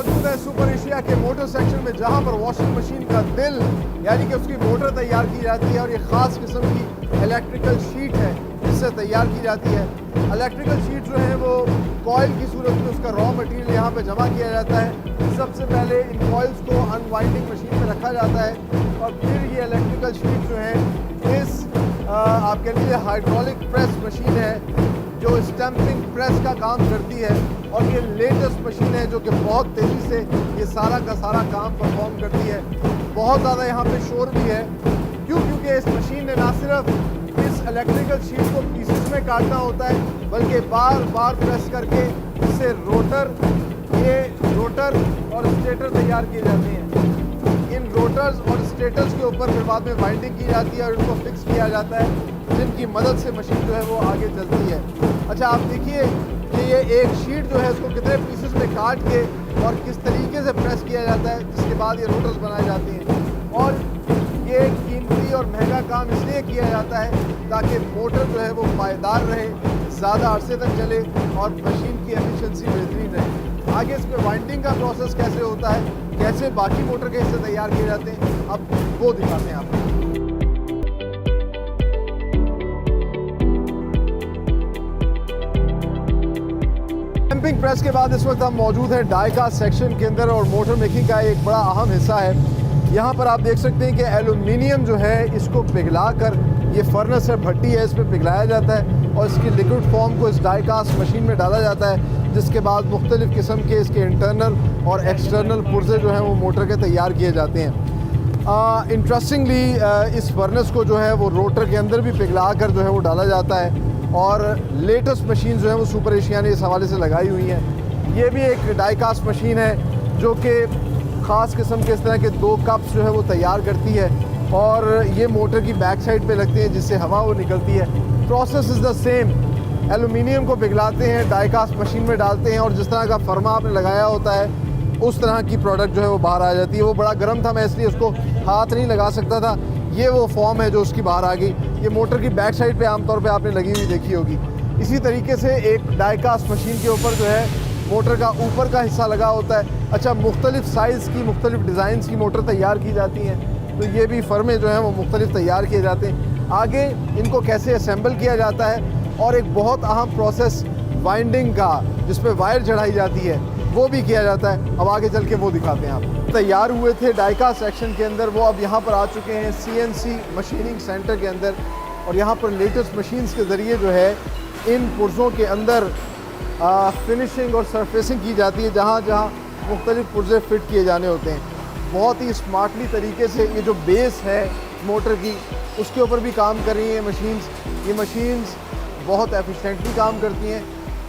मौजूद है super Asia के मोटर सेक्शन में, जहां पर वॉशिंग मशीन का दिल यानी कि उसकी मोटर तैयार की जाती है और ये ख़ास किस्म की इलेक्ट्रिकल शीट है जिससे तैयार की जाती है। इलेक्ट्रिकल शीट जो है वो कॉयल की सूरत में उसका रॉ मटेरियल यहाँ पे जमा किया जाता है। सबसे पहले इन कॉइल्स को अनवाइंडिंग मशीन में रखा जाता है और फिर ये इलेक्ट्रिकल शीट जो है इस आप कह लीजिए हाइड्रोलिक प्रेस मशीन है जो स्टैंपिंग प्रेस का काम करती है और ये लेटेस्ट मशीन है जो कि बहुत तेज़ी से ये सारा का सारा काम परफॉर्म करती है। बहुत ज़्यादा यहाँ पे शोर भी है क्योंकि इस मशीन ने ना सिर्फ इस इलेक्ट्रिकल शीट को पीसेस में काटना होता है बल्कि बार बार प्रेस करके इससे रोटर और स्टेटर तैयार किए जाते हैं। इन रोटर्स और स्टेटर्स के ऊपर फिर बाद में वाइंडिंग की जाती है और इनको फिक्स किया जाता है जिनकी मदद से मशीन जो है वो आगे चलती है। अच्छा, आप देखिए कि ये एक शीट जो है उसको कितने पीसेस में काट के और किस तरीके से प्रेस किया जाता है जिसके बाद ये रोटर्स बनाए जाते हैं। और ये कीमती और महंगा काम इसलिए किया जाता है ताकि मोटर जो है वो पायदार रहे, ज़्यादा अरसे तक चले और मशीन की एफिशिएंसी बेहतरीन रहे। आगे इस पर वाइंडिंग का प्रोसेस कैसे होता है, कैसे बाकी मोटर के हिस्से तैयार किए जाते हैं, अब वो दिखाते हैं आपको। स्टैंपिंग प्रेस के बाद इस वक्त हम मौजूद हैं डाई कास्ट सेक्शन के अंदर और मोटर मेकिंग का एक बड़ा अहम हिस्सा है। यहाँ पर आप देख सकते हैं कि एल्युमिनियम जो है इसको पिघला कर, ये फर्नेस है, भट्टी है, इस पर पिघलाया जाता है और इसकी लिक्विड फॉर्म को इस डाई कास्ट मशीन में डाला जाता है जिसके बाद मुख्तलिफ़ किस्म के इसके इंटरनल और एक्सटर्नल पुर्जे जो हैं वो मोटर के तैयार किए जाते हैं। इंटरेस्टिंगली इस फर्नेस को जो है वो रोटर के अंदर भी पिघला कर जो है वो डाला जाता है और लेटेस्ट मशीन जो है वो सुपर एशिया ने इस हवाले से लगाई हुई हैं। ये भी एक डाई कास्ट मशीन है जो कि ख़ास किस्म के इस तरह के 2 कप्स जो है वो तैयार करती है और ये मोटर की बैक साइड पे लगते हैं जिससे हवा वो निकलती है। Process is the same, aluminium को पिघलाते हैं, डाई कास्ट मशीन में डालते हैं और जिस तरह का फर्मा आपने लगाया होता है उस तरह की प्रोडक्ट जो है वो बाहर आ जाती है। वो बड़ा गर्म था, मैं इसलिए उसको हाथ नहीं लगा सकता था। ये वो फॉर्म है जो उसकी बाहर आ गई। ये मोटर की बैक साइड पे आमतौर पे आपने लगी हुई देखी होगी। इसी तरीके से एक डाई कास्ट मशीन के ऊपर जो है मोटर का ऊपर का हिस्सा लगा होता है। अच्छा, मुख्तलिफ साइज़ की, मुख्तलिफ डिज़ाइंस की मोटर तैयार की जाती हैं, तो ये भी फर्मे जो हैं वो मुख्तलिफ तैयार किए जाते हैं। आगे इनको कैसे असेंबल किया जाता है और एक बहुत अहम प्रोसेस वाइंडिंग का जिस पे वायर चढ़ाई जाती है वो भी किया जाता है। अब आगे चल के वो दिखाते हैं आप। तैयार हुए थे डाई कास्ट सेक्शन के अंदर, वो अब यहाँ पर आ चुके हैं CNC मशीनिंग सेंटर के अंदर और यहाँ पर लेटेस्ट मशीन्स के ज़रिए जो है इन पुर्ज़ों के अंदर फिनिशिंग और सरफेसिंग की जाती है जहाँ जहाँ मुख्तलिफ पुर्ज़े फिट किए जाने होते हैं। बहुत ही स्मार्टली तरीके से ये जो बेस है मोटर की उसके ऊपर भी काम कर रही हैं मशीन्स। ये मशीन्स बहुत एफिशिएंटली काम करती हैं।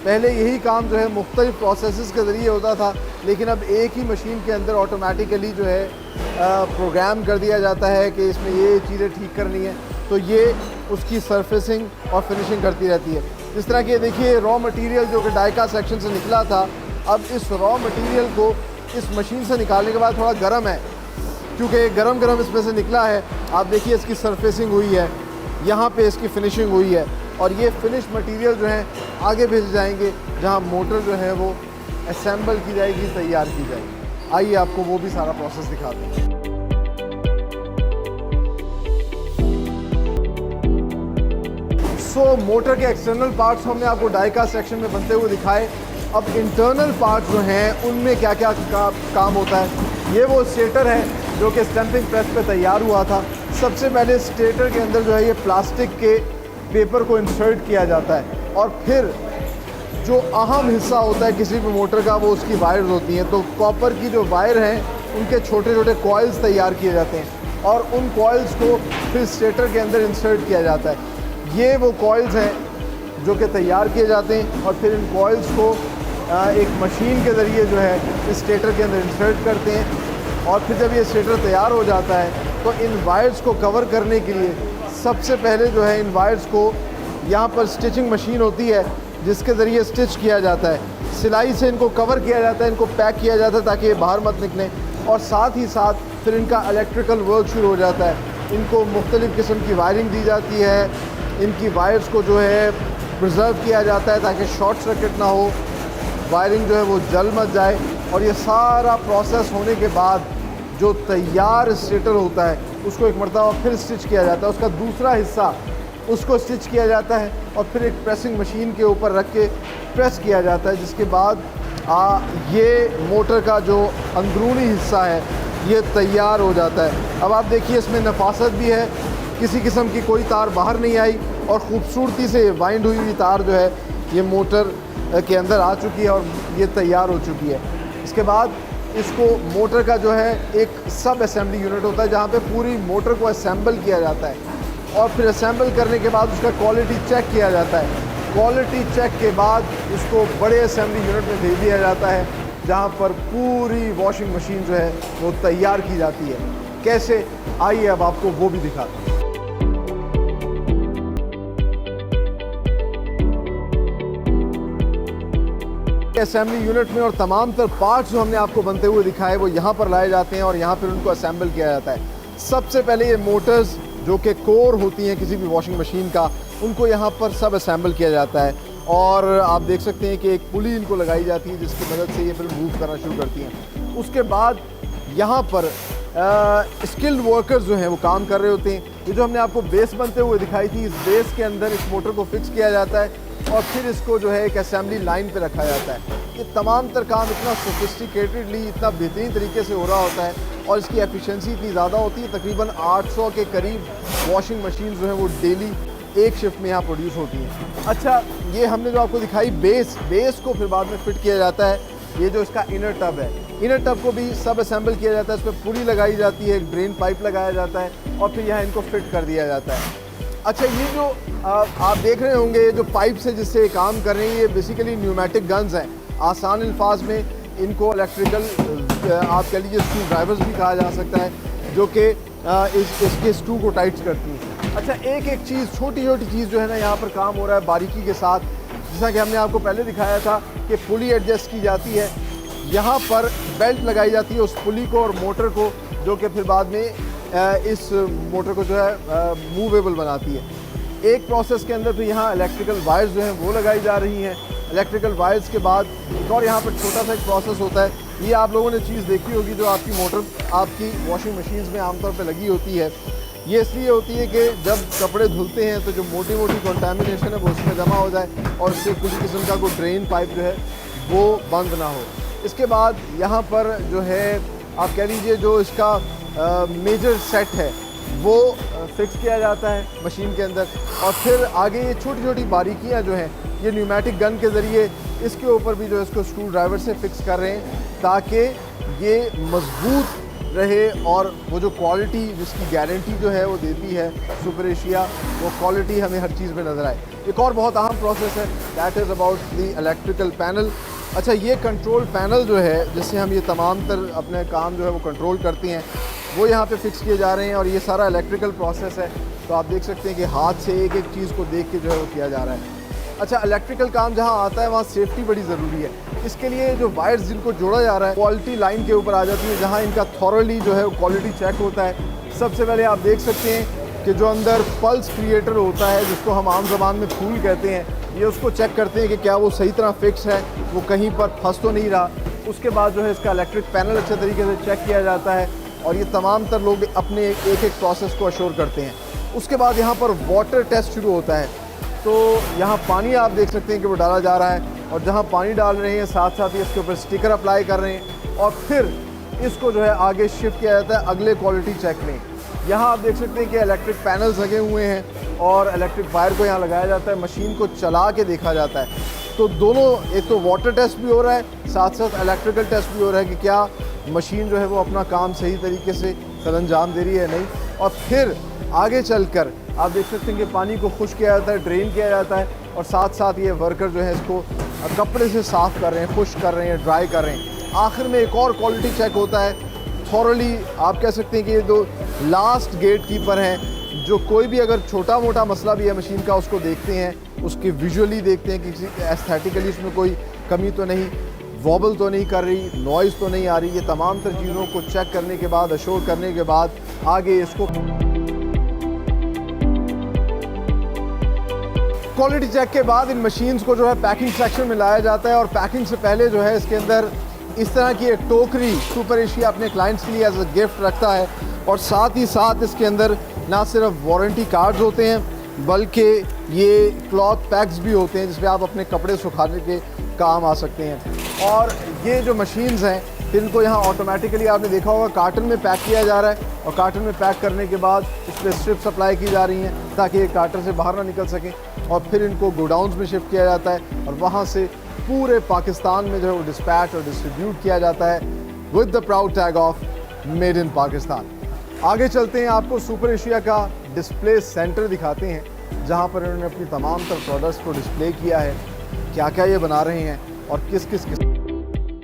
पहले यही काम जो है मुख्तलिफ प्रोसेसेस के ज़रिए होता था, लेकिन अब एक ही मशीन के अंदर ऑटोमेटिकली जो है प्रोग्राम कर दिया जाता है कि इसमें ये चीज़ें ठीक करनी है, तो ये उसकी सरफेसिंग और फिनिशिंग करती रहती है। जिस तरह के देखिए रॉ मटेरियल जो कि डाई कास्ट सेक्शन से निकला था, अब इस रॉ मटेरियल को इस मशीन से निकालने के बाद थोड़ा गर्म है क्योंकि गरम इसमें से निकला है। आप देखिए इसकी सरफेसिंग हुई है, यहाँ पे इसकी फिनिशिंग हुई है और ये फिनिश मटेरियल जो है आगे भेजे जाएंगे जहाँ मोटर जो है वो असेंबल की जाएगी, तैयार की जाएगी। आइए आपको वो भी सारा प्रोसेस दिखाते हैं। मोटर के एक्सटर्नल पार्ट्स हमने आपको डाई कास्ट सेक्शन में बनते हुए दिखाए। अब इंटरनल पार्ट्स जो हैं उनमें क्या क्या काम होता है। ये वो स्टेटर है जो कि स्टैंपिंग प्रेस पे तैयार हुआ था। सबसे पहले स्टेटर के अंदर जो है ये प्लास्टिक के पेपर को इंसर्ट किया जाता है और फिर जो अहम हिस्सा होता है किसी भी मोटर का वो उसकी वायर्स होती हैं। तो कॉपर की जो वायर हैं उनके छोटे छोटे कॉइल्स तैयार किए जाते हैं और उन कॉइल्स को फिर स्टेटर के अंदर इंसर्ट किया जाता है। ये वो कॉइल्स हैं जो कि तैयार किए जाते हैं और फिर इन कॉइल्स को एक मशीन के ज़रिए जो है इस स्टेटर के अंदर इंसर्ट करते हैं और फिर जब ये स्टेटर तैयार हो जाता है तो इन वायर्स को कवर करने के लिए सबसे पहले जो है इन वायर्स को यहाँ पर स्टिचिंग मशीन होती है जिसके ज़रिए स्टिच किया जाता है। सिलाई से इनको कवर किया जाता है, इनको पैक किया जाता है ताकि ये बाहर मत निकलें और साथ ही साथ फिर इनका इलेक्ट्रिकल वर्क शुरू हो जाता है। इनको मुख्तलिफ़ किस्म की वायरिंग दी जाती है, इनकी वायर्स को जो है प्रिजर्व किया जाता है ताकि शॉर्ट सर्किट ना हो, वायरिंग जो है वो जल मत जाए। और ये सारा प्रोसेस होने के बाद जो तैयार स्टेटर होता है उसको एक मरतबा फिर स्टिच किया जाता है, उसका दूसरा हिस्सा उसको स्टिच किया जाता है और फिर एक प्रेसिंग मशीन के ऊपर रख के प्रेस किया जाता है, जिसके बाद ये मोटर का जो अंदरूनी हिस्सा है ये तैयार हो जाता है। अब आप देखिए इसमें नफासत भी है, किसी किस्म की कोई तार बाहर नहीं आई और ख़ूबसूरती से वाइंड हुई तार जो है ये मोटर के अंदर आ चुकी है और ये तैयार हो चुकी है। इसके बाद इसको मोटर का जो है एक सब असेंबली यूनिट होता है जहाँ पे पूरी मोटर को असेंबल किया जाता है और फिर असेंबल करने के बाद उसका क्वालिटी चेक किया जाता है। क्वालिटी चेक के बाद इसको बड़े असेंबली यूनिट में भेज दिया जाता है जहाँ पर पूरी वॉशिंग मशीन जो है वो तैयार की जाती है। कैसे, आइए अब आपको वो भी दिखाते हैं। असेंबली यूनिट में और तमाम तर पार्ट्स जो हमने आपको बनते हुए दिखाए वो यहाँ पर लाए जाते हैं और यहाँ फिर उनको असेंबल किया जाता है। सबसे पहले ये मोटर्स जो कि कोर होती हैं किसी भी वॉशिंग मशीन का, उनको यहाँ पर सब असेंबल किया जाता है और आप देख सकते हैं कि एक पुली इनको लगाई जाती है जिसकी मदद से ये फिर मूव करना शुरू करती हैं। उसके बाद यहाँ पर स्किल्ड वर्कर्स जो हैं वो काम कर रहे होते हैं। ये जो हमने आपको बेस बनते हुए दिखाई थी, इस बेस के अंदर इस मोटर को फिक्स किया जाता है और फिर इसको जो है एक असेंबली लाइन पे रखा जाता है। ये तमाम तर काम इतना सोफिस्टिकेटेडली, इतना बेहतरीन तरीके से हो रहा होता है और इसकी एफिशिएंसी इतनी ज़्यादा होती है, तकरीबन 800 के करीब वॉशिंग मशीन जो है वो डेली एक शिफ्ट में यहाँ प्रोड्यूस होती हैं। अच्छा, ये हमने जो आपको दिखाई बेस को फिर बाद में फिट किया जाता है। ये जो इसका इनर टब है, इनर टब को भी सब असेंबल किया जाता है, इसमें पुली लगाई जाती है, एक ड्रेन पाइप लगाया जाता है और फिर यहाँ इनको फिट कर दिया जाता है। अच्छा, ये जो आप देख रहे होंगे ये जो पाइप से जिससे काम कर रहे हैं ये बेसिकली न्यूमेटिक गन्स हैं। आसान अल्फाज में इनको इलेक्ट्रिकल आप कह लीजिए स्क्रू ड्राइवर्स भी कहा जा सकता है, जो कि इसके स्क्रू को टाइट करती हैं। अच्छा, एक एक चीज़, छोटी छोटी चीज़ जो है ना यहाँ पर काम हो रहा है बारीकी के साथ। जैसा कि हमने आपको पहले दिखाया था कि पुली एडजस्ट की जाती है, यहाँ पर बेल्ट लगाई जाती है उस पुली को और मोटर को, जो कि फिर बाद में इस मोटर को जो है मूवेबल बनाती है। एक प्रोसेस के अंदर फिर यहाँ इलेक्ट्रिकल वायर्स जो हैं वो लगाई जा रही हैं। इलेक्ट्रिकल वायर्स के बाद एक और यहाँ पर छोटा सा एक प्रोसेस होता है, ये आप लोगों ने चीज़ देखी होगी जो आपकी मोटर आपकी वॉशिंग मशीन्स में आमतौर पे लगी होती है। ये इसलिए होती है कि जब कपड़े धुलते हैं तो जो मोटी मोटी कंटामिनेशन है वो उसमें जमा हो जाए और उससे किसी किस्म का कोई ड्रेन पाइप जो है वो बंद ना हो। इसके बाद यहाँ पर जो है आप कह लीजिए जो इसका मेजर सेट है वो फिक्स किया जाता है मशीन के अंदर और फिर आगे ये छोटी छोटी बारीकियाँ जो हैं ये न्यूमेटिक गन के ज़रिए इसके ऊपर भी जो इसको स्क्रू ड्राइवर से फिक्स कर रहे हैं ताकि ये मजबूत रहे और वो जो क्वालिटी जिसकी गारंटी जो है वो देती है सुपर एशिया, वो क्वालिटी हमें हर चीज़ में नज़र आए। एक और बहुत अहम प्रोसेस है, that is about the electrical panel. अच्छा, ये कंट्रोल पैनल जो है जिससे हम ये तमाम तर अपने काम जो है वो कंट्रोल करते हैं वो यहाँ पे फिक्स किए जा रहे हैं और ये सारा इलेक्ट्रिकल प्रोसेस है। तो आप देख सकते हैं कि हाथ से एक एक चीज़ को देख के जो है वो किया जा रहा है। अच्छा, इलेक्ट्रिकल काम जहाँ आता है वहाँ सेफ्टी बड़ी ज़रूरी है। इसके लिए जो वायर्स जिनको जोड़ा जा रहा है क्वालिटी लाइन के ऊपर आ जाती है जहाँ इनका थॉरली जो है वो क्वालिटी चेक होता है। सबसे पहले आप देख सकते हैं कि जो अंदर पल्स क्रिएटर होता है जिसको हम आम ज़बान में फूल कहते हैं, ये उसको चेक करते हैं कि क्या वो सही तरह फिक्स है, वो कहीं पर फंस तो नहीं रहा। उसके बाद जो है इसका इलेक्ट्रिक पैनल अच्छे तरीके से चेक किया जाता है और ये तमाम तर लोग अपने एक एक प्रोसेस को अश्योर करते हैं। उसके बाद यहाँ पर वाटर टेस्ट शुरू होता है। तो यहाँ पानी आप देख सकते हैं कि वो डाला जा रहा है और जहाँ पानी डाल रहे हैं साथ साथ ही इसके ऊपर स्टिकर अप्लाई कर रहे हैं और फिर इसको जो है आगे शिफ्ट किया जाता है अगले क्वालिटी चेक में। यहाँ आप देख सकते हैं कि इलेक्ट्रिक पैनल्स लगे हुए हैं और इलेक्ट्रिक वायर को यहाँ लगाया जाता है, मशीन को चला के देखा जाता है। तो दोनों, एक तो वाटर टेस्ट भी हो रहा है, साथ साथ इलेक्ट्रिकल टेस्ट भी हो रहा है कि क्या मशीन जो है वो अपना काम सही तरीके से सरअंजाम दे रही है नहीं। और फिर आगे चलकर आप देख सकते हैं कि पानी को खुश्क किया जाता है, ड्रेन किया जाता है और साथ साथ ये वर्कर जो है इसको कपड़े से साफ़ कर रहे हैं, खुश्क कर रहे हैं, ड्राई कर रहे हैं। आखिर में एक और क्वालिटी चेक होता है थॉरली। आप कह सकते हैं कि ये दो लास्ट गेट कीपर हैं जो कोई भी अगर छोटा मोटा मसला भी है मशीन का उसको देखते हैं, उसकी विजुअली देखते हैं कि किसी एस्थेटिकली उसमें कोई कमी तो नहीं, वॉबल तो नहीं कर रही, नॉइज़ तो नहीं आ रही। ये तमाम तर चीज़ों को चेक करने के बाद, अश्योर करने के बाद आगे इसको क्वालिटी चेक के बाद इन मशीन्स को जो है पैकिंग सेक्शन में लाया जाता है और पैकिंग से पहले जो है इसके अंदर इस तरह की एक टोकरी सुपर एशिया अपने क्लाइंट्स के लिए एज अ गिफ्ट रखता है और साथ ही साथ इसके अंदर ना सिर्फ वारंटी कार्ड्स होते हैं बल्कि ये क्लॉथ पैक्स भी होते हैं जिसमें आप अपने कपड़े सुखाने के काम आ सकते हैं। और ये जो मशीन्स हैं फिर इनको यहाँ ऑटोमेटिकली आपने देखा होगा कार्टन में पैक किया जा रहा है और कार्टन में पैक करने के बाद इस पर स्ट्रिप्स अप्लाई की जा रही हैं ताकि ये कार्टन से बाहर ना निकल सकें और फिर इनको गोडाउन्स में शिफ्ट किया जाता है और वहाँ से पूरे पाकिस्तान में जो है वो डिस्पैच और डिस्ट्रीब्यूट किया जाता है with the proud tag of made in Pakistan. आगे चलते हैं, आपको सुपर एशिया का डिस्प्ले सेंटर दिखाते हैं जहाँ पर इन्होंने अपनी तमाम तर प्रोडक्ट्स को डिस्प्ले किया है, क्या क्या ये बना रहे हैं और किस किस